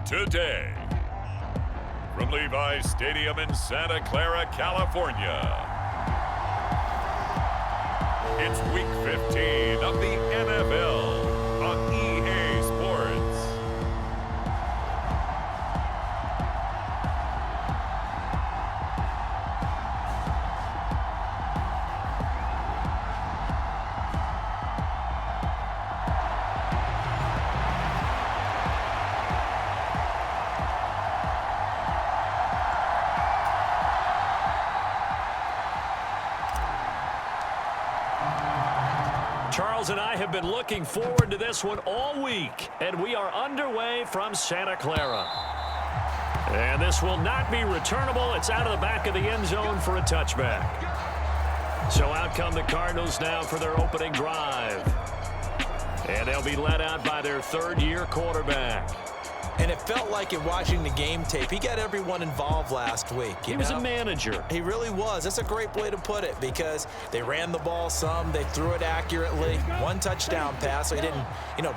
today. From Levi's Stadium in Santa Clara, California, it's Week 15 of the NFL on EA Sports. Charles and I have been looking forward to this one all week, and we are underway from Santa Clara. And this will not be returnable. It's out of the back of the end zone for a touchback. So out come the Cardinals now for their opening drive. And they'll be led out by their third-year quarterback. And it felt like in watching the game tape, he got everyone involved last week. He was a manager. He really was. That's a great way to put it because they ran the ball some. They threw it accurately. One touchdown pass, so he didn't,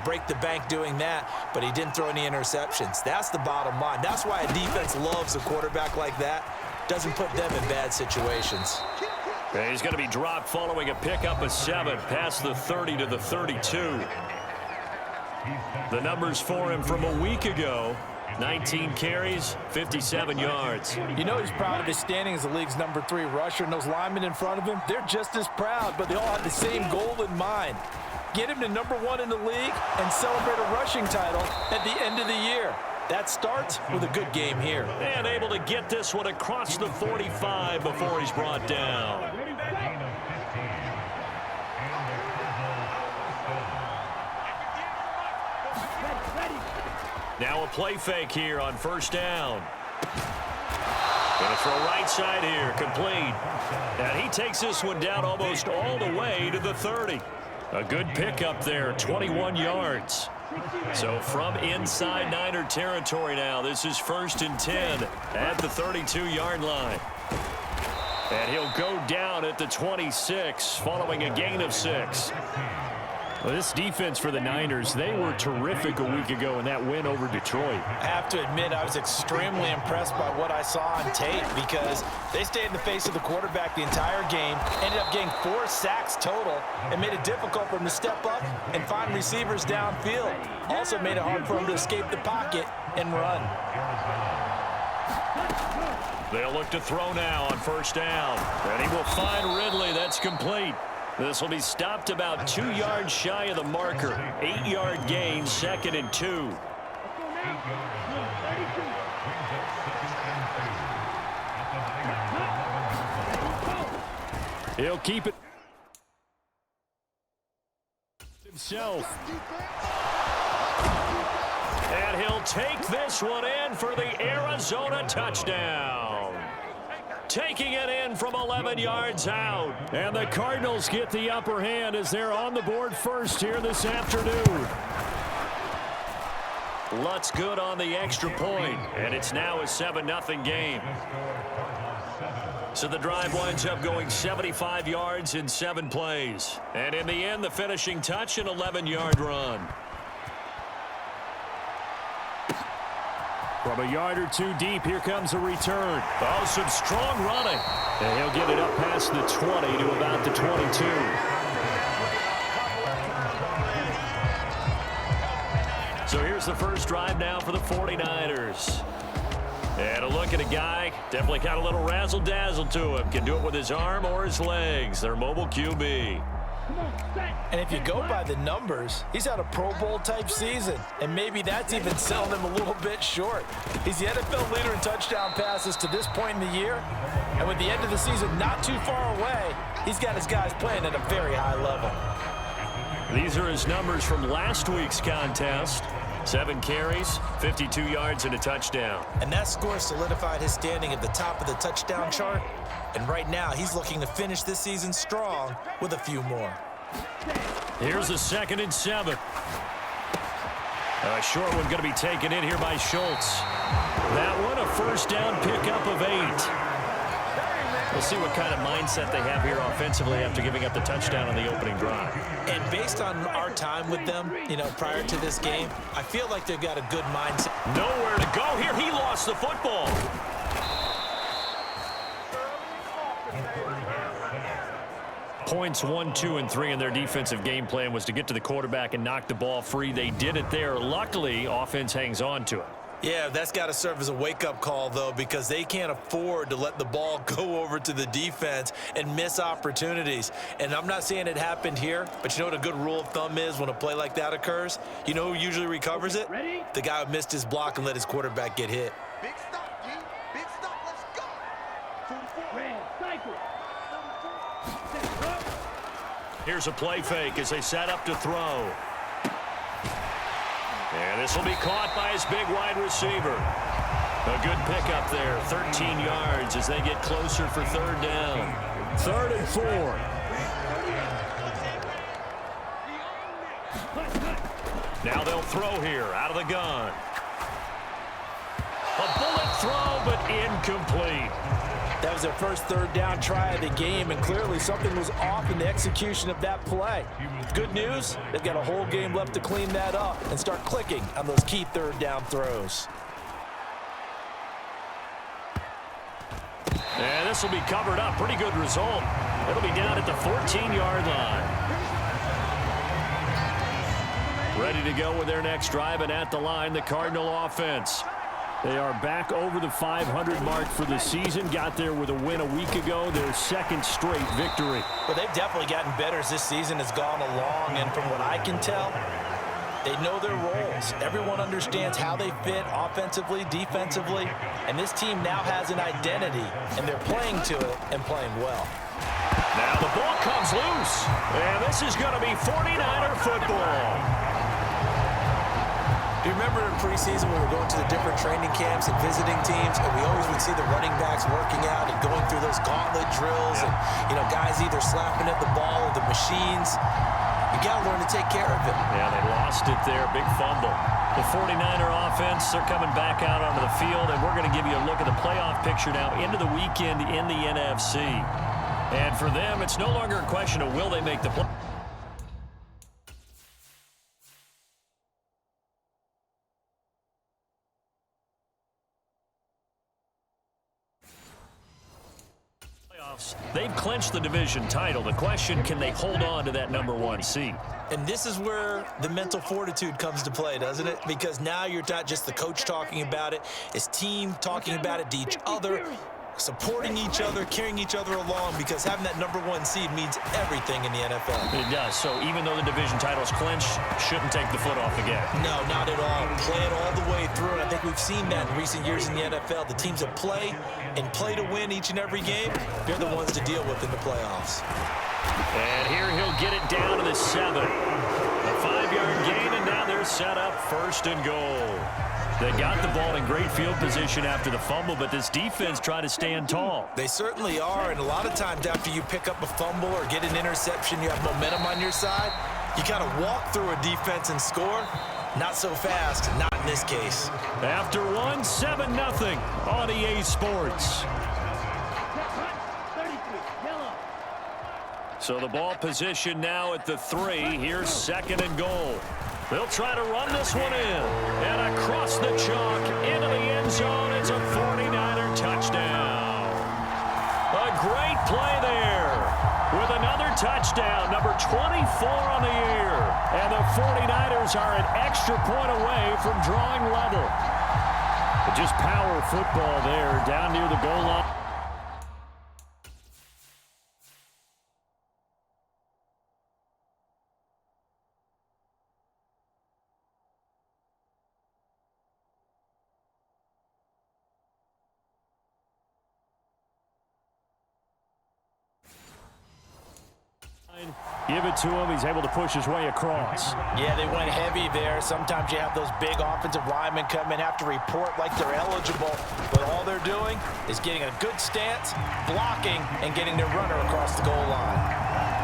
break the bank doing that, but he didn't throw any interceptions. That's the bottom line. That's why a defense loves a quarterback like that. Doesn't put them in bad situations. He's going to be dropped following a pickup of 7 past the 30 to the 32. The numbers for him from a week ago, 19 carries, 57 yards. You know he's proud of his standing as the league's number 3 rusher, and those linemen in front of him, they're just as proud, but they all have the same goal in mind. Get him to number 1 in the league and celebrate a rushing title at the end of the year. That starts with a good game here. And able to get this one across the 45 before he's brought down. Now a play fake here on first down. Going to throw right side here, complete. And he takes this one down almost all the way to the 30. A good pickup there, 21 yards. So from inside Niner territory now, this is 1st and 10 at the 32-yard line. And he'll go down at the 26 following a gain of 6. Well, this defense for the Niners, they were terrific a week ago in that win over Detroit. I have to admit, I was extremely impressed by what I saw on tape because they stayed in the face of the quarterback the entire game, ended up getting 4 sacks total, and made it difficult for him to step up and find receivers downfield. Also made it hard for him to escape the pocket and run. They'll look to throw now on first down. And he will find Ridley. That's complete. This will be stopped about 2 yards shy of the marker. 8-yard gain, 2nd and 2. He'll keep it himself. And he'll take this one in for the Arizona touchdown. Taking it in from 11 yards out. And the Cardinals get the upper hand as they're on the board first here this afternoon. Lutz good on the extra point, and it's now a 7-0 game. So the drive winds up going 75 yards in 7 plays. And in the end, the finishing touch, an 11-yard run. From a yard or 2 deep, here comes a return. Oh, some strong running. And he'll get it up past the 20 to about the 22. So here's the first drive now for the 49ers. And a look at a guy, definitely got a little razzle-dazzle to him. Can do it with his arm or his legs. Their mobile QB. And if you go by the numbers, he's had a Pro Bowl-type season, and maybe that's even selling him a little bit short. He's the NFL leader in touchdown passes to this point in the year, and with the end of the season not too far away, he's got his guys playing at a very high level. These are his numbers from last week's contest. 7 carries, 52 yards, and a touchdown. And that score solidified his standing at the top of the touchdown chart. And right now, he's looking to finish this season strong with a few more. Here's a 2nd and 7. A short one going to be taken in here by Schultz. That one, a first down pickup of 8. We'll see what kind of mindset they have here offensively after giving up the touchdown on the opening drive. And based on our time with them, prior to this game, I feel like they've got a good mindset. Nowhere to go here. He lost the football. Points 1, 2, and 3 in their defensive game plan was to get to the quarterback and knock the ball free. They did it there. Luckily, offense hangs on to it. Yeah, that's got to serve as a wake-up call, though, because they can't afford to let the ball go over to the defense and miss opportunities. And I'm not saying it happened here, but you know what a good rule of thumb is when a play like that occurs? You know who usually recovers it? Ready? The guy who missed his block and let his quarterback get hit. Big stop, G. Big stop. Let's go. 44. Red, cycle. Here's a play fake as they set up to throw. And this will be caught by his big wide receiver. A good pickup there, 13 yards as they get closer for third down. 3rd and 4. Now they'll throw here out of the gun. A bullet throw, but incomplete. That was their first third down try of the game, and clearly something was off in the execution of that play. Good news, they've got a whole game left to clean that up and start clicking on those key third down throws. And this will be covered up. Pretty good result. It'll be down at the 14-yard line. Ready to go with their next drive, and at the line, the Cardinal offense. They are back over the 500 mark for the season. Got there with a win a week ago, their second straight victory. Well, they've definitely gotten better as this season has gone along, and from what I can tell, they know their roles. Everyone understands how they fit offensively, defensively, and this team now has an identity, and they're playing to it and playing well. Now the ball comes loose, and this is going to be 49er football. Do you remember in preseason when we were going to the different training camps and visiting teams, and we always would see the running backs working out and going through those gauntlet drills, and guys either slapping at the ball or the machines. You got to learn to take care of it. Yeah, they lost it there. Big fumble. The 49er offense, they're coming back out onto the field, and we're going to give you a look at the playoff picture now into the weekend in the NFC. And for them, it's no longer a question of will they make the play. They've clinched the division title. The question, can they hold on to that #1 seed? And this is where the mental fortitude comes to play, doesn't it? Because now you're not just the coach talking about it, it's team talking about it to each other, supporting each other, carrying each other along, because having that #1 seed means everything in the NFL. It does. So even though the division title's clinched, shouldn't take the foot off the gas. No, not at all. Play it all the way through, and I think we've seen that in recent years in the NFL. The teams that play and play to win each and every game, they're the ones to deal with in the playoffs. And here he'll get it down to the 7. A 5-yard gain, and now they're set up 1st and goal. They got the ball in great field position after the fumble, but this defense tried to stand tall. They certainly are, and a lot of times after you pick up a fumble or get an interception, you have momentum on your side. You kind of walk through a defense and score. Not so fast, not in this case. After one, 7-0 on EA Sports. So the ball position now at the 3. Here's 2nd and goal. They'll try to run this one in. And across the chalk into the end zone. It's a 49er touchdown. A great play there with another touchdown, number 24 on the year. And the 49ers are an extra point away from drawing level. But just power football there down near the goal line. Give it to him. He's able to push his way across. Yeah, they went heavy there. Sometimes you have those big offensive linemen come in, have to report like they're eligible, but all they're doing is getting a good stance, blocking, and getting their runner across the goal line.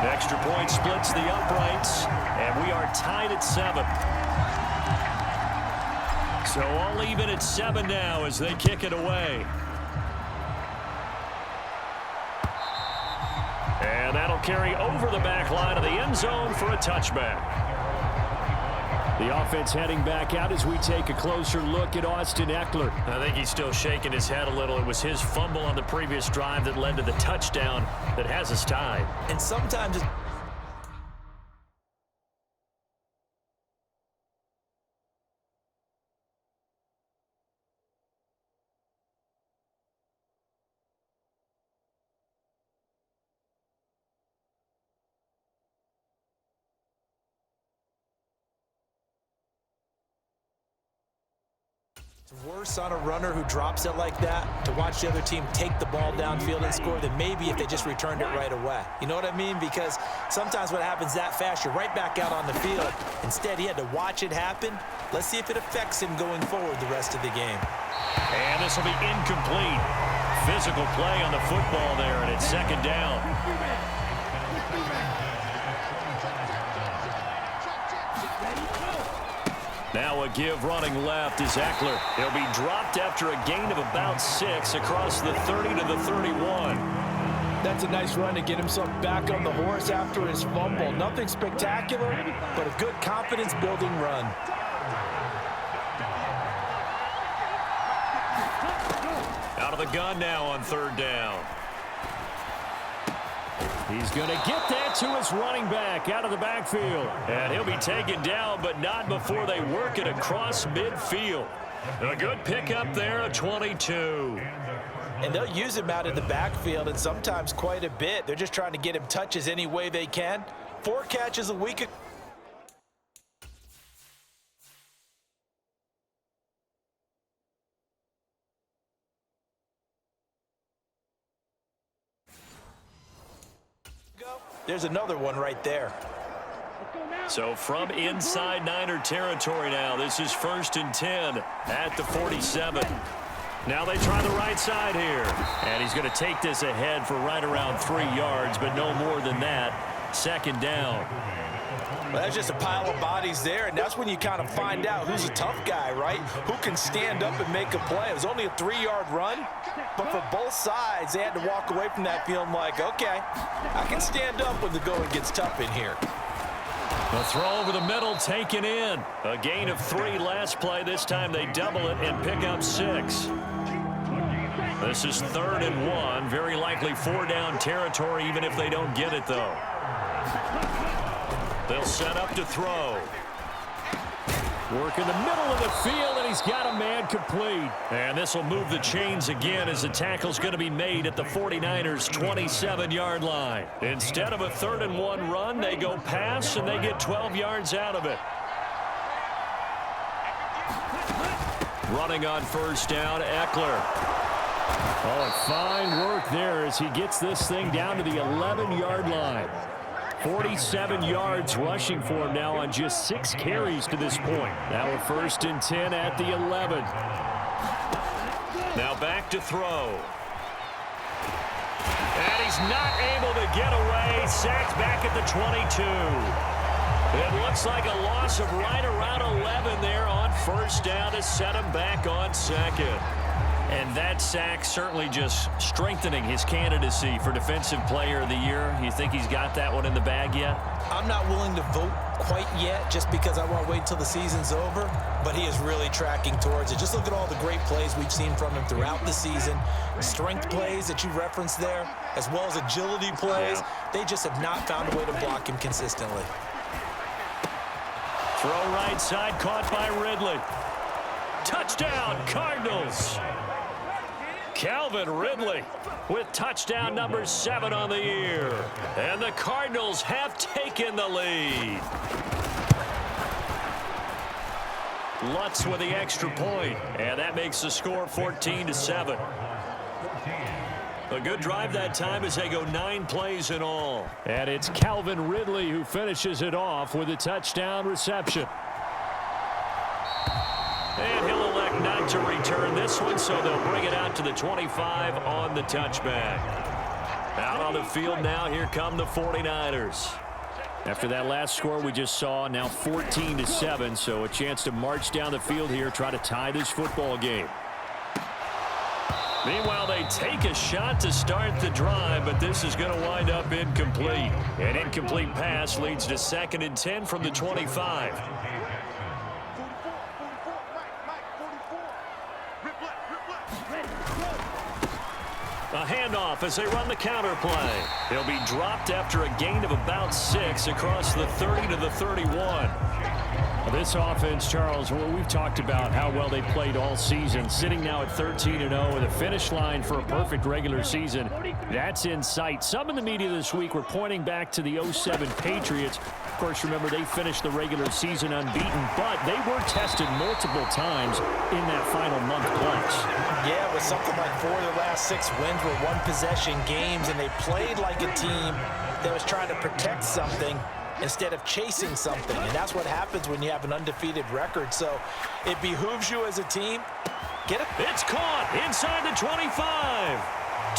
The extra point splits the uprights, and we are tied at 7. So all even at 7 now as they kick it away. They'll carry over the back line of the end zone for a touchback. The offense heading back out as we take a closer look at Austin Ekeler. I think he's still shaking his head a little. It was his fumble on the previous drive that led to the touchdown that has us tied. And sometimes it's worse on a runner who drops it like that to watch the other team take the ball downfield and score than maybe if they just returned it right away. You know what I mean? Because sometimes what happens that fast, you're right back out on the field. Instead, he had to watch it happen. Let's see if it affects him going forward the rest of the game. And this will be incomplete. Physical play on the football there, and it's second down. Now a give running left is Ekeler. He'll be dropped after a gain of about 6 across the 30 to the 31. That's a nice run to get himself back on the horse after his fumble. Nothing spectacular, but a good confidence-building run. Out of the gun now on third down. He's going to get that to his running back out of the backfield. And he'll be taken down, but not before they work it across midfield. A good pickup there, a 22. And they'll use him out in the backfield, and sometimes quite a bit. They're just trying to get him touches any way they can. 4 catches a week. There's another one right there. So from inside Niner territory now, this is 1st and 10 at the 47. Now they try the right side here. And he's going to take this ahead for right around 3 yards, but no more than that. Second down. Well, that's just a pile of bodies there, and that's when you kind of find out who's a tough guy, right? Who can stand up and make a play. It was only a 3-yard run, but for both sides, they had to walk away from that feeling like, okay, I can stand up when the going gets tough in here. The throw over the middle taken in. A gain of 3 last play. This time they double it and pick up 6. This is 3rd and 1. Very likely 4-down territory, even if they don't get it, though. They'll set up to throw. Work in the middle of the field, and he's got a man complete. And this will move the chains again as the tackle's going to be made at the 49ers' 27-yard line. Instead of a 3rd and 1 run, they go pass, and they get 12 yards out of it. Running on 1st down, Ekeler. Oh, and fine work there as he gets this thing down to the 11-yard line. 47 yards rushing for him now on just 6 carries to this point. Now a 1st and 10 at the 11. Now back to throw. And he's not able to get away. Sacked back at the 22. It looks like a loss of right around 11 there on 1st down to set him back on 2nd. And that sack certainly just strengthening his candidacy for Defensive Player of the Year. You think he's got that one in the bag yet? I'm not willing to vote quite yet just because I want to wait until the season's over, but he is really tracking towards it. Just look at all the great plays we've seen from him throughout the season. Strength plays that you referenced there, as well as agility plays. Yeah. They just have not found a way to block him consistently. Throw right side, caught by Ridley. Touchdown, Cardinals. Calvin Ridley with touchdown number 7 on the year. And the Cardinals have taken the lead. Lutz with the extra point, and that makes the score 14-7. A good drive that time as they go 9 plays in all. And it's Calvin Ridley who finishes it off with a touchdown reception. And he'll elect not to return this one, so they'll bring it out to the 25 on the touchback. Out on the field now, here come the 49ers. After that last score we just saw, now 14-7, so a chance to march down the field here, try to tie this football game. Meanwhile, they take a shot to start the drive, but this is going to wind up incomplete. An incomplete pass leads to 2nd and 10 from the 25. 44, Mike, 44. Rip left, ready, go. A handoff as they run the counter play. He'll be dropped after a gain of about 6 across the 30 to the 31. This offense, Charles, well, we've talked about how well they played all season, sitting now at 13-0 with a finish line for a perfect regular season. That's in sight. Some in the media this week were pointing back to the 07 Patriots. Of course, remember, they finished the regular season unbeaten, but they were tested multiple times in that final month clutch. Yeah, it was something like 4 of their last 6 wins were one-possession games, and they played like a team that was trying to protect something instead of chasing something. And that's what happens when you have an undefeated record. So it behooves you as a team. Get it? It's caught inside the 25.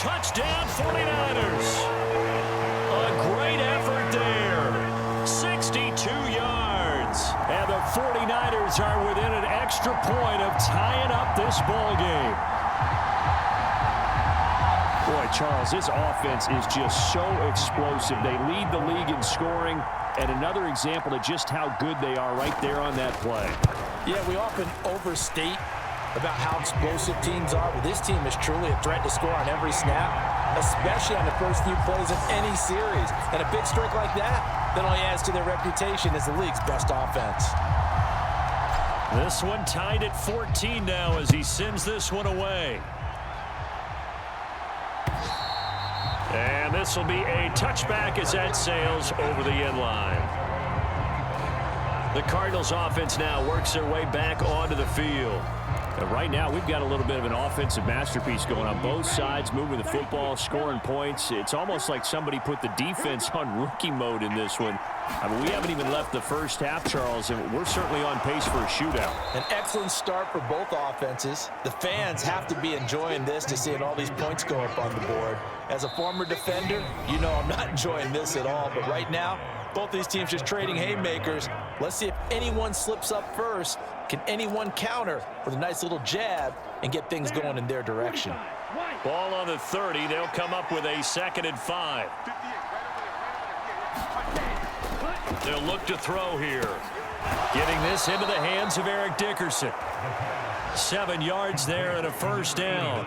Touchdown 49ers. A great effort there. 62 yards. And the 49ers are within an extra point of tying up this ball game. Boy, Charles, this offense is just so explosive. They lead the league in scoring, and another example of just how good they are right there on that play. Yeah, we often overstate about how explosive teams are, but this team is truly a threat to score on every snap, especially on the first few plays of any series. And a big streak like that only adds to their reputation as the league's best offense. This one tied at 14 now as he sends this one away. And this will be a touchback as that sails over the end line. The Cardinals offense now works their way back onto the field. And right now, we've got a little bit of an offensive masterpiece going on both sides, moving the football, scoring points. It's almost like somebody put the defense on rookie mode in this one. I mean, we haven't even left the first half, Charles, and we're certainly on pace for a shootout. An excellent start for both offenses. The fans have to be enjoying this to seeing all these points go up on the board. As a former defender, you know I'm not enjoying this at all, but right now, both these teams just trading haymakers. Let's see if anyone slips up first. Can anyone counter with a nice little jab and get things going in their direction? Ball on the 30. They'll come up with a 2nd and 5. They'll look to throw here. Getting this into the hands of Eric Dickerson. 7 yards there and a first down.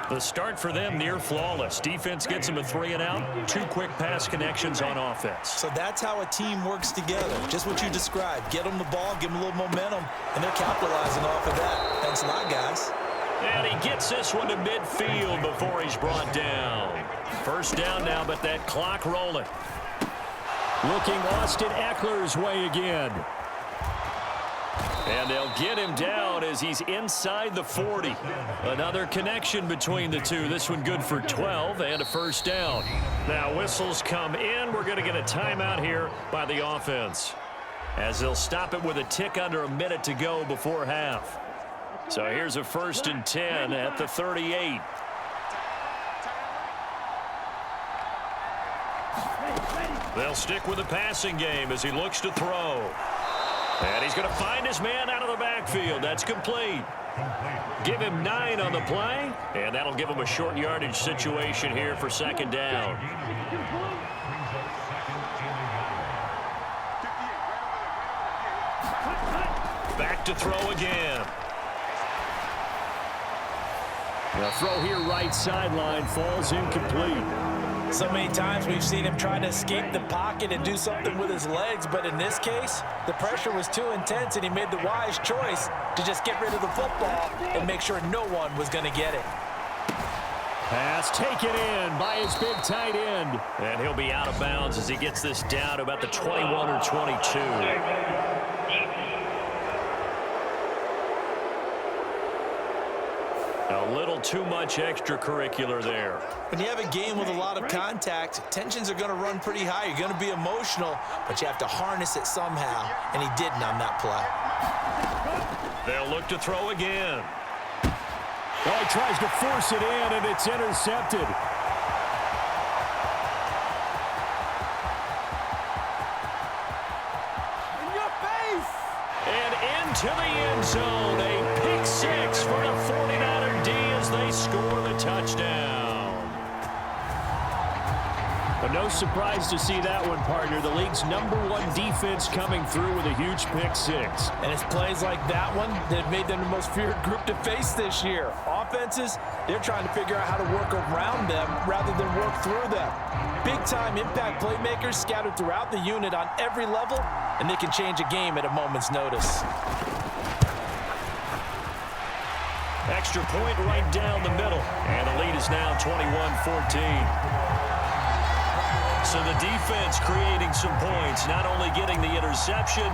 The start for them near flawless. Defense gets them a 3 and out. 2 quick pass connections on offense. So that's how a team works together. Just what you described. Get them the ball, give them a little momentum, and they're capitalizing off of that. Thanks a lot, guys. And he gets this one to midfield before he's brought down. First down now, but that clock rolling. Looking Austin Eckler's way again. And they'll get him down as he's inside the 40. Another connection between the two. This one good for 12 and a first down. Now whistles come in. We're going to get a timeout here by the offense, as they'll stop it with a tick under a minute to go before half. So here's a 1st and 10 at the 38. They'll stick with the passing game as he looks to throw. And he's going to find his man out of the backfield. That's complete. Give him 9 on the play, and that'll give him a short yardage situation here for 2nd down. Back to throw again. The throw here right sideline falls incomplete. So many times we've seen him try to escape the pocket and do something with his legs, but in this case, the pressure was too intense and he made the wise choice to just get rid of the football and make sure no one was going to get it. Pass taken in by his big tight end. And he'll be out of bounds as he gets this down to about the 21 or 22. A little too much extracurricular there. When you have a game with a lot of contact, tensions are going to run pretty high. You're going to be emotional, but you have to harness it somehow, and he didn't on that play. They'll look to throw again. Well, he tries to force it in, and it's intercepted. In your face! And into the end zone, a pick 6 for the 49er D as they score the touchdown. But no surprise to see that one, partner. The league's #1 defense coming through with a huge pick-6. And it's plays like that one that have made them the most feared group to face this year. Offenses, they're trying to figure out how to work around them rather than work through them. Big-time impact playmakers scattered throughout the unit on every level, and they can change a game at a moment's notice. Extra point right down the middle. And the lead is now 21-14. So the defense creating some points, not only getting the interception,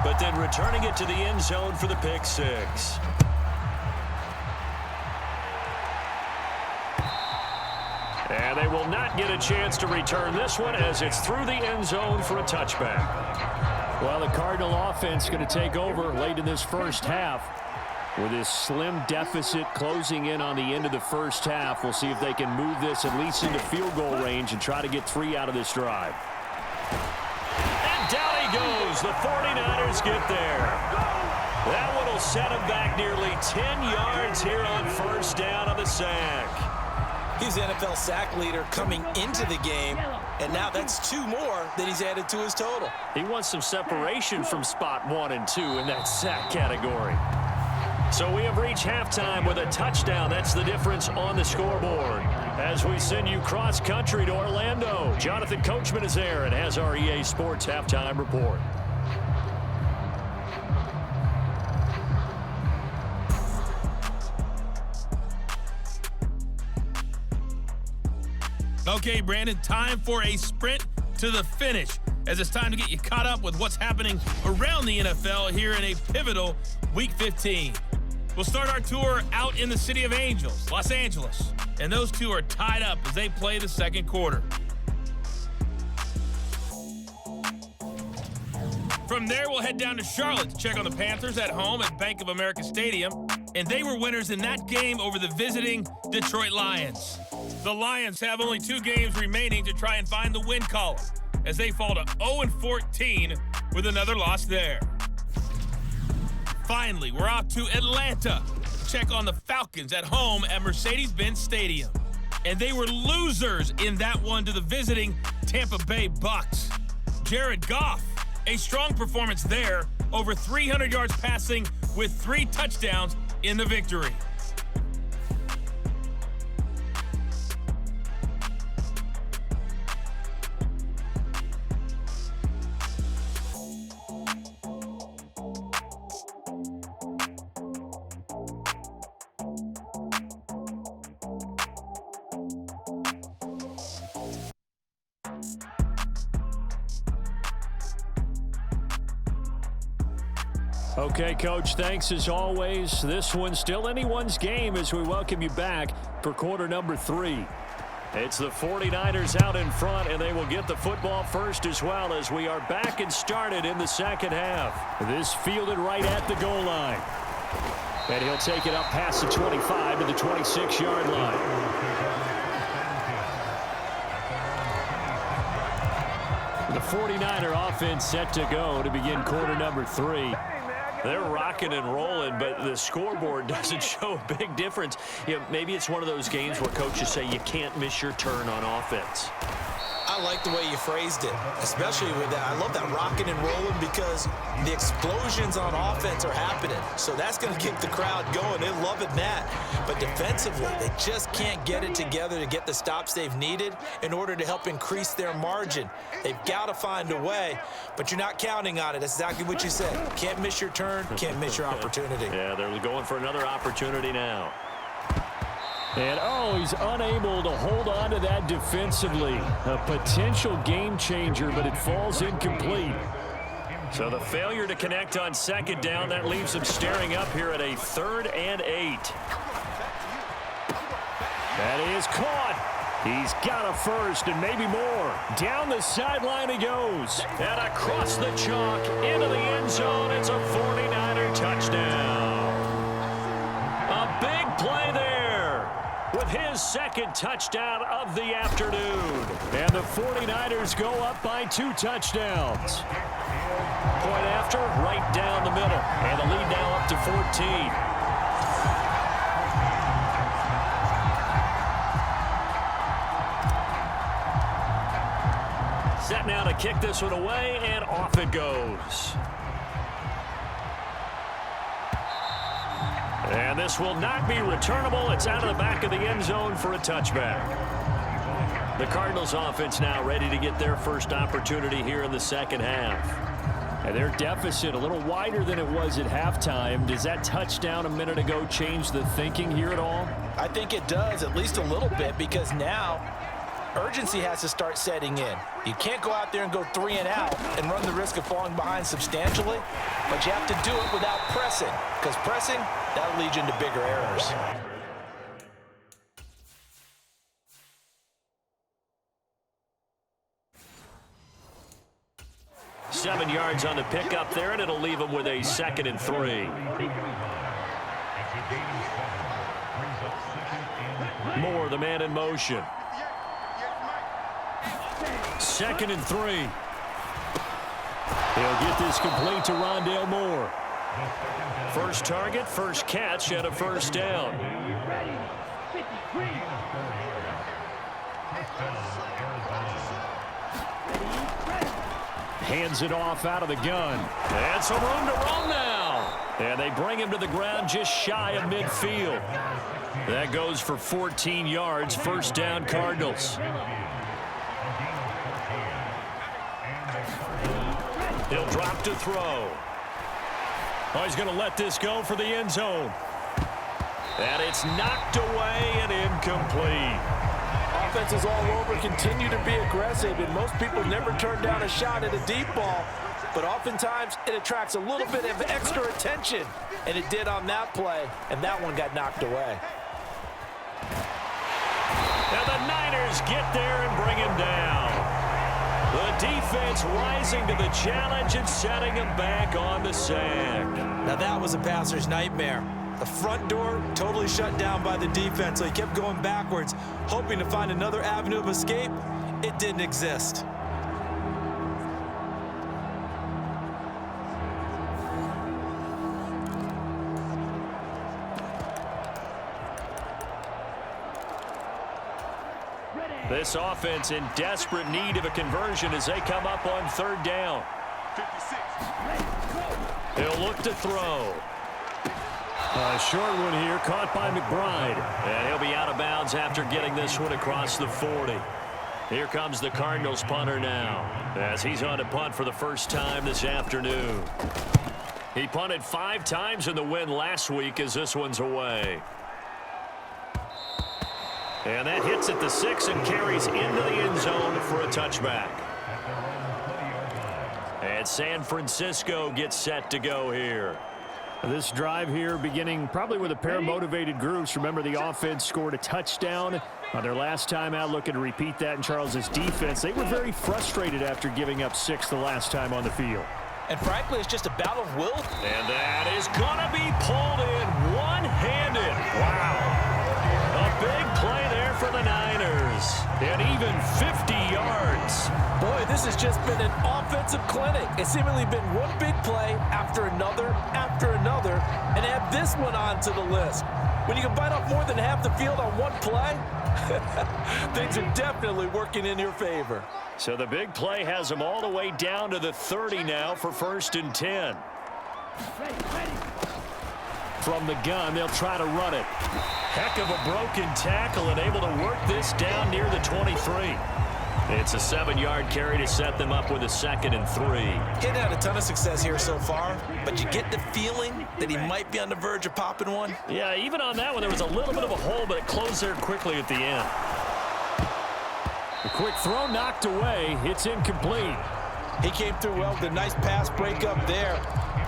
but then returning it to the end zone for the pick-6. And they will not get a chance to return this one as it's through the end zone for a touchback. Well, the Cardinal offense going to take over late in this first half. With this slim deficit closing in on the end of the first half, we'll see if they can move this at least into field goal range and try to get 3 out of this drive. And down he goes. The 49ers get there. That one will set him back nearly 10 yards here on first down on the sack. He's the NFL sack leader coming into the game, and now that's 2 more that he's added to his total. He wants some separation from spot 1 and 2 in that sack category. So we have reached halftime with a touchdown. That's the difference on the scoreboard. As we send you cross-country to Orlando, Jonathan Coachman is there and has our EA Sports halftime report. Okay, Brandon, time for a sprint to the finish, as it's time to get you caught up with what's happening around the NFL here in a pivotal Week 15. We'll start our tour out in the City of Angels, Los Angeles, and those two are tied up as they play the second quarter. From there, we'll head down to Charlotte to check on the Panthers at home at Bank of America Stadium, and they were winners in that game over the visiting Detroit Lions. The Lions have only 2 games remaining to try and find the win column as they fall to 0-14 with another loss there. Finally, we're off to Atlanta to check on the Falcons at home at Mercedes-Benz Stadium. And they were losers in that one to the visiting Tampa Bay Bucks. Jared Goff, a strong performance there, over 300 yards passing with 3 touchdowns in the victory. Okay, Coach, thanks as always. This one's still anyone's game as we welcome you back for quarter number 3. It's the 49ers out in front, and they will get the football first as well as we are back and started in the second half. This fielded right at the goal line. And he'll take it up past the 25 to the 26-yard line. The 49er offense set to go to begin quarter number 3. They're rocking and rolling, but the scoreboard doesn't show a big difference. You know, maybe it's one of those games where coaches say you can't miss your turn on offense. I like the way you phrased it, especially with that. I love that rocking and rolling because the explosions on offense are happening. So that's going to keep the crowd going. They're loving that. But defensively, they just can't get it together to get the stops they've needed in order to help increase their margin. They've got to find a way, but you're not counting on it. That's exactly what you said. Can't miss your turn, can't miss your opportunity. Yeah, they're going for another opportunity now. And, oh, he's unable to hold on to that defensively. A potential game changer, but it falls incomplete. So the failure to connect on second down, that leaves him staring up here at a 3rd and 8. That is caught. He's got a first and maybe more. Down the sideline he goes. And across the chalk into the end zone. It's a 49er touchdown. A big play there with his second touchdown of the afternoon. And the 49ers go up by 2 touchdowns. Point after, right down the middle. And the lead now up to 14. kick this one away, and off it goes. And this will not be returnable. It's out of the back of the end zone for a touchback. The Cardinals offense now ready to get their first opportunity here in the second half. And their deficit a little wider than it was at halftime. Does that touchdown a minute ago change the thinking here at all? I think it does, at least a little bit, because now urgency has to start setting in. You can't go out there and go 3 and out and run the risk of falling behind substantially, but you have to do it without pressing, because pressing, that'll lead you into bigger errors. Seven yards on the pickup there, and it'll leave them with a 2nd and 3. Moore, the man in motion. 2nd and 3. He'll get this complete to Rondale Moore. First target, first catch, and a first down. Hands it off out of the gun. And some room to roam now. And they bring him to the ground just shy of midfield. That goes for 14 yards. First down, Cardinals. He'll drop to throw. Oh, he's going to let this go for the end zone. And it's knocked away and incomplete. Offenses all over continue to be aggressive, and most people never turn down a shot at a deep ball, but oftentimes it attracts a little bit of extra attention, and it did on that play, and that one got knocked away. And the Niners get there and bring him down. The defense rising to the challenge and setting him back on the sack. Now that was a passer's nightmare. The front door totally shut down by the defense, so he kept going backwards, hoping to find another avenue of escape. It didn't exist. This offense in desperate need of a conversion as they come up on 3rd down. 56. He'll look to throw. A short one here, caught by McBride. And he'll be out of bounds after getting this one across the 40. Here comes the Cardinals punter now, as he's on to punt for the first time this afternoon. He punted 5 times in the win last week as this one's away. And that hits at the 6 and carries into the end zone for a touchback. And San Francisco gets set to go here. This drive here beginning probably with a pair of motivated groups. Remember, the offense scored a touchdown on their last time out, looking to repeat that in Charles's defense. They were very frustrated after giving up 6 the last time on the field. And frankly, it's just a battle of will. And that is going to be pulled in one-handed. Wow. A big play there for the Niners. And even 50 yards. Boy, this has just been an offensive clinic. It's seemingly been one big play after another, and add this one onto the list. When you can bite off more than half the field on one play, things are definitely working in your favor. So the big play has them all the way down to the 30 now for 1st and 10. From the gun, they'll try to run it. Heck of a broken tackle and able to work this down near the 23. It's a 7-yard carry to set them up with a 2nd and 3. He hadn't had a ton of success here so far, but you get the feeling that he might be on the verge of popping one. Yeah, even on that one, there was a little bit of a hole, but it closed there quickly at the end. A quick throw knocked away. It's incomplete. He came through well with a nice pass breakup there.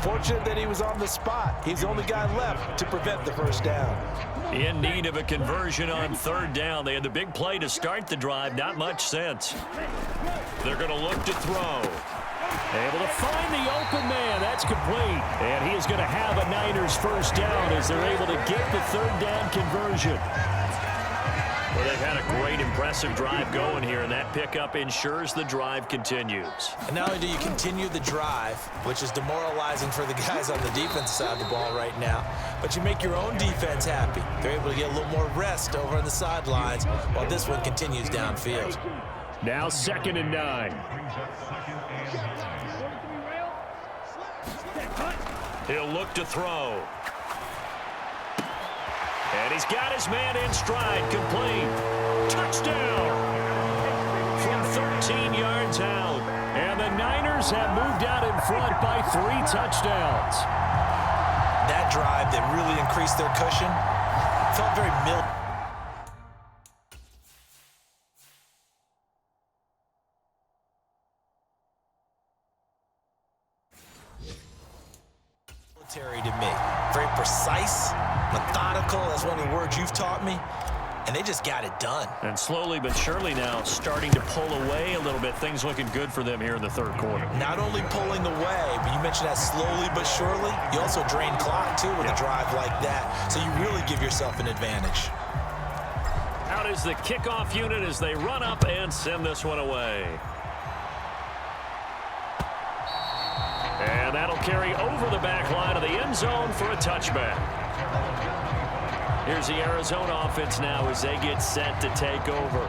Fortunate that he was on the spot. He's the only guy left to prevent the first down. In need of a conversion on 3rd down. They had the big play to start the drive. Not much sense. They're going to look to throw. Able to find the open man. That's complete. And he is going to have a Niners first down as they're able to get the 3rd down conversion. Well, they've had a great, impressive drive going here, and that pickup ensures the drive continues. And not only do you continue the drive, which is demoralizing for the guys on the defense side of the ball right now, but you make your own defense happy. They're able to get a little more rest over on the sidelines while this one continues downfield. Now 2nd and 9. He'll look to throw. And he's got his man in stride, complete. Touchdown from 13 yards out. And the Niners have moved out in front by 3 touchdowns. That drive that really increased their cushion felt very military. To me. Very precise, methodical, that's one of the words you've taught me, and they just got it done. And slowly but surely now starting to pull away a little bit. Things looking good for them here in the 3rd quarter. Not only pulling away, but you mentioned that slowly but surely, you also drain clock too with a drive like that, so you really give yourself an advantage. Out is the kickoff unit as they run up and send this one away. And that'll carry over the back line of the end zone for a touchback. Here's the Arizona offense now as they get set to take over.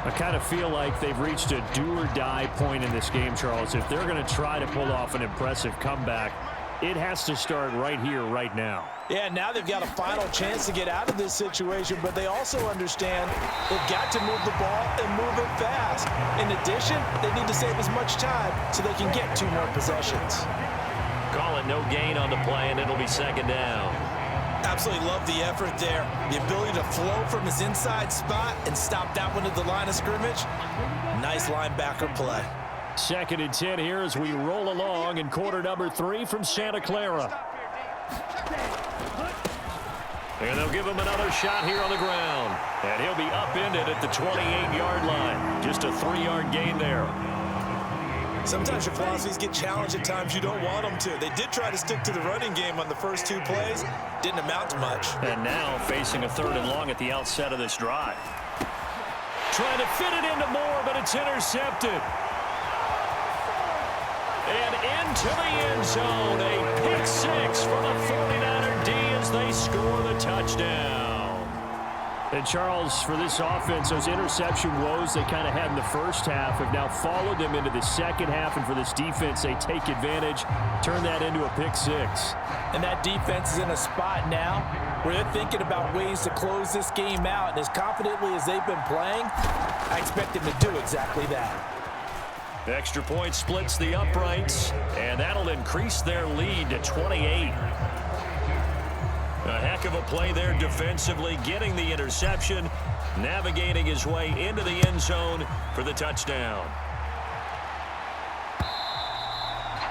I kind of feel like they've reached a do-or-die point in this game, Charles. If they're going to try to pull off an impressive comeback, it has to start right here, right now. Yeah, now they've got a final chance to get out of this situation, but they also understand they've got to move the ball and move it fast. In addition, they need to save as much time so they can get 2 more possessions. Call it no gain on the play, and it'll be 2nd down. Absolutely love the effort there. The ability to flow from his inside spot and stop that one at the line of scrimmage. Nice linebacker play. 2nd and 10 here as we roll along in quarter number 3 from Santa Clara. And they'll give him another shot here on the ground. And he'll be upended at the 28-yard line. Just a 3-yard gain there. Sometimes your philosophies get challenged at times you don't want them to. They did try to stick to the running game on the first 2 plays. Didn't amount to much. And now facing a 3rd and long at the outset of this drive. Trying to fit it into Moore, but it's intercepted. And into the end zone, a pick 6 for the 49er D as they score the touchdown. And Charles, for this offense, those interception woes they kind of had in the first half have now followed them into the second half. And for this defense, they take advantage, turn that into a pick 6. And that defense is in a spot now where they're thinking about ways to close this game out. And as confidently as they've been playing, I expect them to do exactly that. Extra point splits the uprights, and that'll increase their lead to 28. A heck of a play there defensively, getting the interception, navigating his way into the end zone for the touchdown.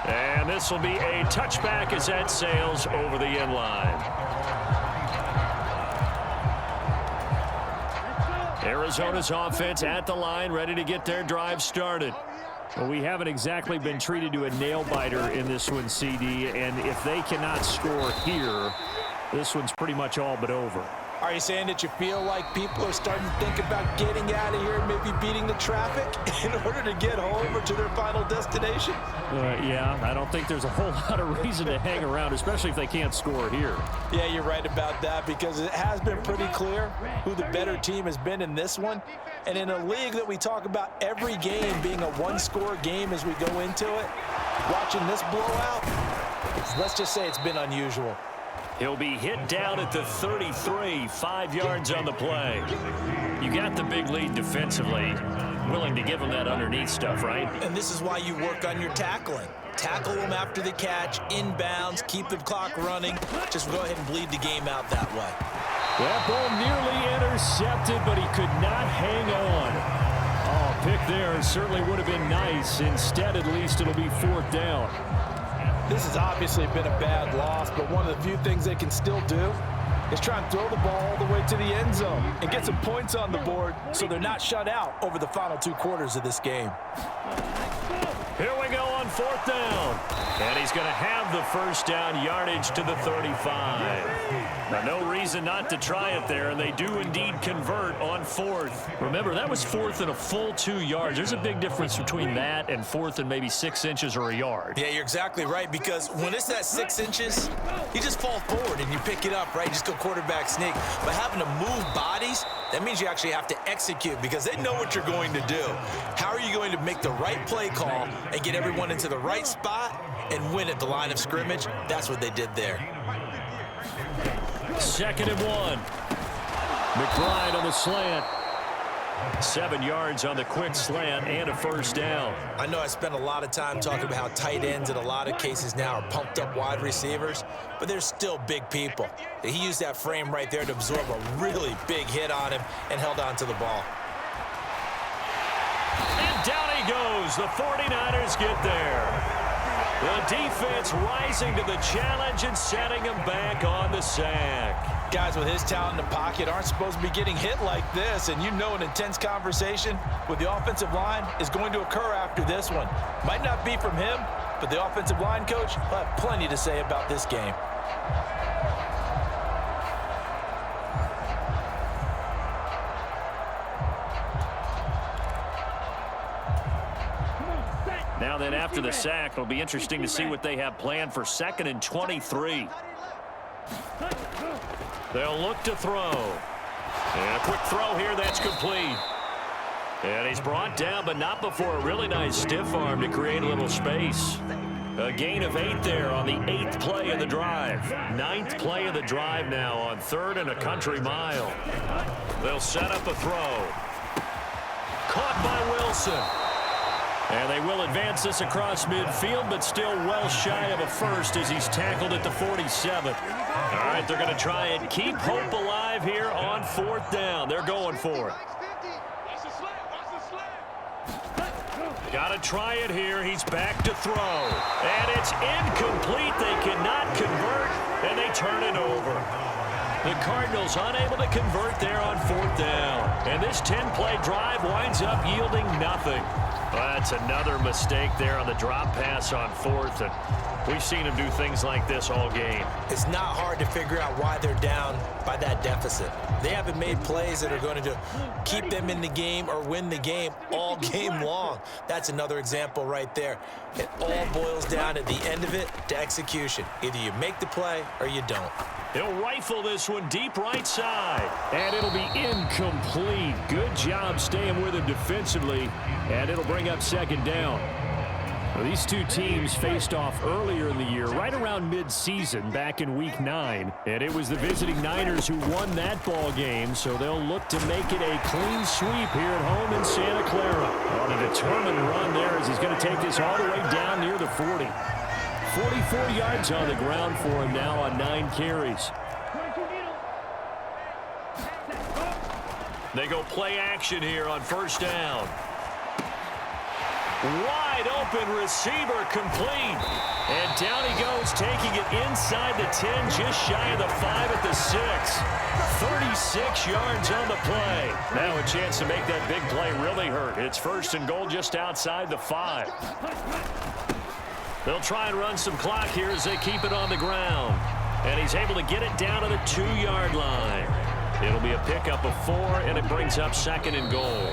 And this will be a touchback as that sails over the end line. Arizona's offense at the line, ready to get their drive started. Well, we haven't exactly been treated to a nail-biter in this one, CD, and if they cannot score here, this one's pretty much all but over. Are you saying that you feel like people are starting to think about getting out of here and maybe beating the traffic in order to get home or to their final destination? Yeah, I don't think there's a whole lot of reason to hang around, especially if they can't score here. Yeah, you're right about that because it has been pretty clear who the better team has been in this one. And in a league that we talk about every game being a one-score game as we go into it, watching this blowout, let's just say it's been unusual. He'll be hit down at the 33, 5 yards on the play. You got the big lead defensively. Willing to give him that underneath stuff, right? And this is why you work on your tackling. Tackle them after the catch, inbounds, keep the clock running. Just go ahead and bleed the game out that way. That ball nearly intercepted, but he could not hang on. Oh, pick there certainly would have been nice. Instead, at least, it'll be 4th down. This has obviously been a bad loss, but one of the few things they can still do is try and throw the ball all the way to the end zone and get some points on the board so they're not shut out over the final 2 quarters of this game. Here we go on 4th down. And he's going to have the first down, yardage to the 35. Now, no reason not to try it there, and they do indeed convert on 4th. Remember, that was 4th and a full 2 yards. There's a big difference between that and 4th and maybe 6 inches or a yard. Yeah, you're exactly right, because when it's that 6 inches, you just fall forward and you pick it up, right? You just go quarterback sneak. But having to move bodies, that means you actually have to execute because they know what you're going to do. How are you going to make the right play call and get everyone into the right spot and win at the line of scrimmage? That's what they did there. 2nd and 1. McBride on the slant. 7 yards on the quick slant and a first down. I know I spent a lot of time talking about how tight ends in a lot of cases now are pumped up wide receivers, but they're still big people. He used that frame right there to absorb a really big hit on him and held on to the ball. And down he goes. The 49ers get there. The defense rising to the challenge and setting him back on the sack. Guys with his talent in the pocket aren't supposed to be getting hit like this, and you know an intense conversation with the offensive line is going to occur after this one. Might not be from him, but the offensive line coach will have plenty to say about this game. Now then, after the sack, it'll be interesting to see what they have planned for 2nd and 23. They'll look to throw. And a quick throw here, that's complete. And he's brought down, but not before a really nice stiff arm to create a little space. A gain of 8 there on the 8th play of the drive. 9th play of the drive now on 3rd and a country mile. They'll set up a throw. Caught by Wilson. And they will advance this across midfield, but still well shy of a first as he's tackled at the 47. All right, they're going to try and keep hope alive here on 4th down. They're going for it. Got to try it here. He's back to throw. And it's incomplete. They cannot convert, and they turn it over. The Cardinals unable to convert there on 4th down. And this 10-play drive winds up yielding nothing. Well, that's another mistake there on the drop pass on 4th, and we've seen him do things like this all game. It's not hard to figure out why they're down by that deficit. They haven't made plays that are going to keep them in the game or win the game all game long. That's another example right there. It all boils down at the end of it to execution. Either you make the play or you don't. He'll rifle this one deep right side. And it'll be incomplete. Good job staying with him defensively. And it'll bring up 2nd down. Well, these two teams faced off earlier in the year, right around mid-season, back in Week 9. And it was the visiting Niners who won that ball game, so they'll look to make it a clean sweep here at home in Santa Clara. On a determined run there as he's going to take this all the way down near the 40. 44 yards on the ground for him now on 9 carries. They go play action here on 1st down. Wide open receiver complete. And down he goes, taking it inside the 10, just shy of the 5 at the 6. 36 yards on the play. Now a chance to make that big play really hurt. It's 1st and goal just outside the 5. They'll try and run some clock here as they keep it on the ground. And he's able to get it down to the 2-yard line. It'll be a pickup of 4, and it brings up 2nd and goal.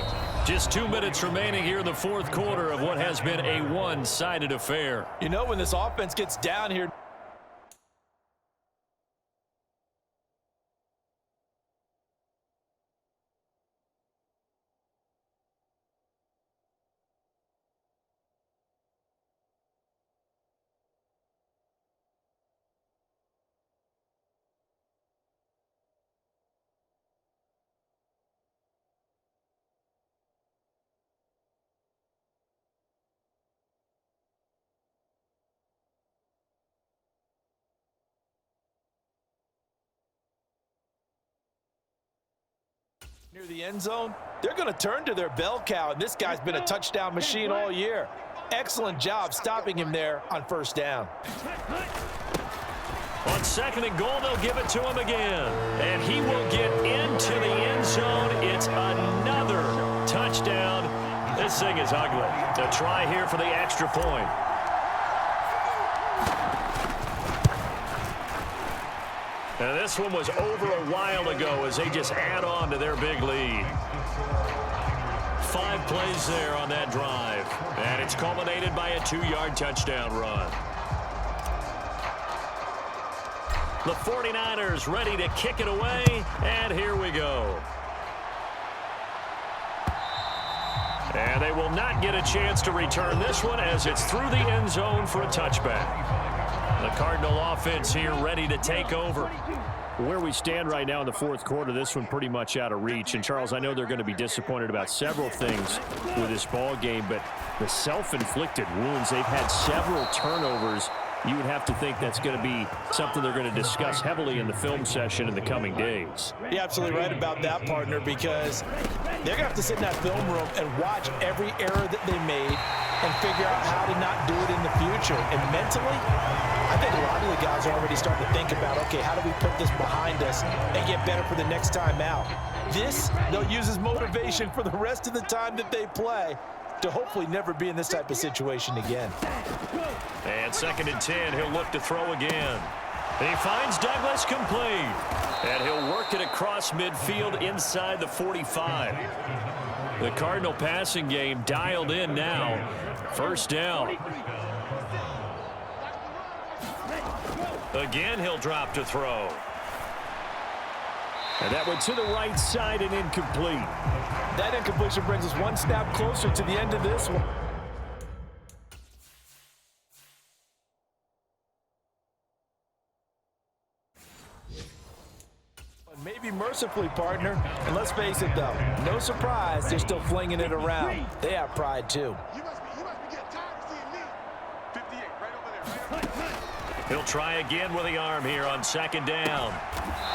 Just 2 minutes remaining here in the 4th quarter of what has been a one-sided affair. You know, when this offense gets down here, near the end zone, they're going to turn to their bell cow, and this guy's been a touchdown machine all year. Excellent job stopping him there on 1st down. On 2nd and goal, they'll give it to him again. And he will get into the end zone. It's another touchdown. This thing is ugly. A try here for the extra point. And this one was over a while ago as they just add on to their big lead. 5 plays there on that drive. And it's culminated by a 2-yard touchdown run. The 49ers ready to kick it away, and here we go. And they will not get a chance to return this one as it's through the end zone for a touchback. The Cardinal offense here ready to take over. Where we stand right now in the fourth quarter, this one pretty much out of reach. And, Charles, I know they're going to be disappointed about several things with this ball game, but the self-inflicted wounds, they've had several turnovers. You would have to think that's going to be something they're going to discuss heavily in the film session in the coming days. You're absolutely right about that, partner, because they're going to have to sit in that film room and watch every error that they made and figure out how to not do it in the future. And mentally, I think a lot of the guys are already starting to think about, okay, how do we put this behind us and get better for the next time out? This, they'll use as motivation for the rest of the time that they play to hopefully never be in this type of situation again. And 2nd and 10, he'll look to throw again. He finds Douglas complete. And he'll work it across midfield inside the 45. The Cardinal passing game dialed in now. First down. Again, he'll drop to throw. And that went to the right side and incomplete. That incompletion brings us one snap closer to the end of this one. Maybe mercifully, partner. And let's face it, though, no surprise, they're still flinging it around. They have pride, too. You must be getting tired of seeing me. 58, right over there. He'll try again with the arm here on 2nd down.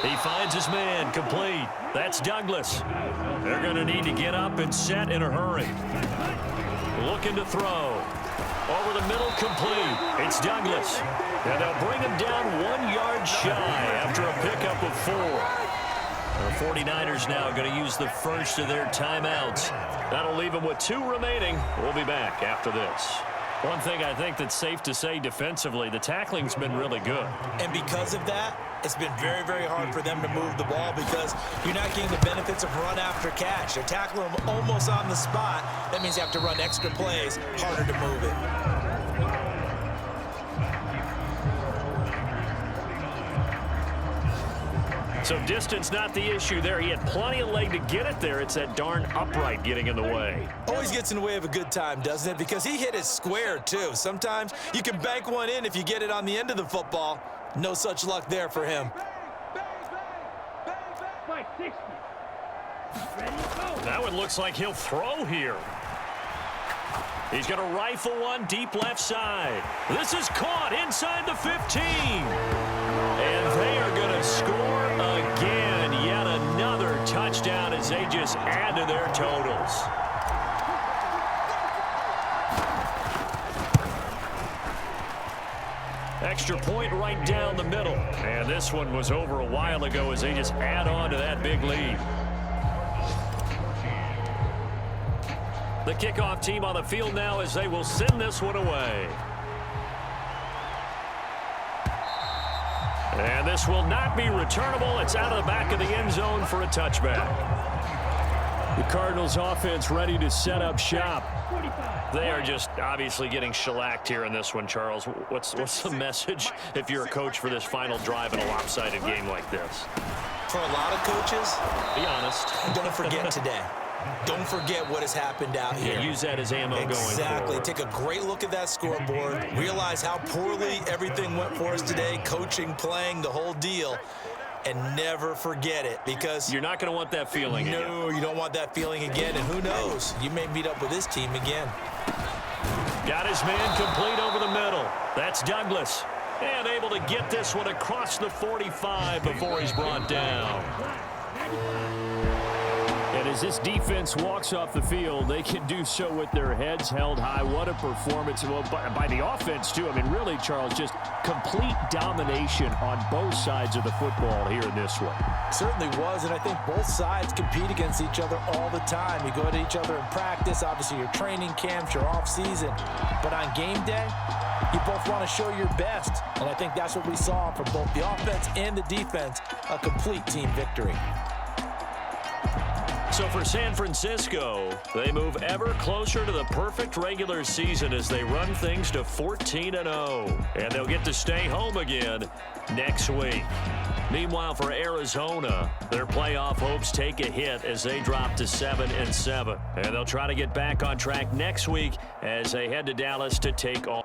He finds his man complete. That's Douglas. They're going to need to get up and set in a hurry. Looking to throw. Over the middle, complete. It's Douglas. And they'll bring him down 1 yard shy after a pickup of 4. The 49ers now going to use the first of their timeouts. That'll leave them with 2 remaining. We'll be back after this. One thing I think that's safe to say defensively, the tackling's been really good. And because of that, it's been very, very hard for them to move the ball because you're not getting the benefits of run after catch. They're tackling them almost on the spot. That means you have to run extra plays, harder to move it. So distance not the issue there. He had plenty of leg to get it there. It's that darn upright getting in the way. Always gets in the way of a good time, doesn't it? Because he hit it square, too. Sometimes you can bank one in if you get it on the end of the football. No such luck there for him. Now it looks like he'll throw here. He's going to rifle one deep left side. This is caught inside the 15. And they are going to score again. Yet another touchdown as they just add to their totals. Extra point right down the middle. And this one was over a while ago as they just add on to that big lead. The kickoff team on the field now as they will send this one away. And this will not be returnable. It's out of the back of the end zone for a touchback. The Cardinals offense ready to set up shop. They are just obviously getting shellacked here in this one, Charles. What's the message if you're a coach for this final drive in a lopsided game like this? For a lot of coaches, be honest. Don't forget today. Don't forget what has happened out here. Yeah, use that as ammo going forward. Exactly. Take a great look at that scoreboard. Realize how poorly everything went for us today. Coaching, playing, the whole deal. And never forget it because you're not going to want that feeling again. No, you don't want that feeling again. And who knows? You may meet up with this team again. Got his man complete over the middle. That's Douglas. And able to get this one across the 45 before he's brought down. And as this defense walks off the field, they can do so with their heads held high. What a performance by the offense, too. I mean, really, Charles, just complete domination on both sides of the football here in this one. Certainly was, and I think both sides compete against each other all the time. You go to each other in practice, obviously your training camps, your off-season. But on game day, you both want to show your best. And I think that's what we saw from both the offense and the defense, a complete team victory. So for San Francisco, they move ever closer to the perfect regular season as they run things to 14-0. And they'll get to stay home again next week. Meanwhile, for Arizona, their playoff hopes take a hit as they drop to 7-7. And they'll try to get back on track next week as they head to Dallas to take on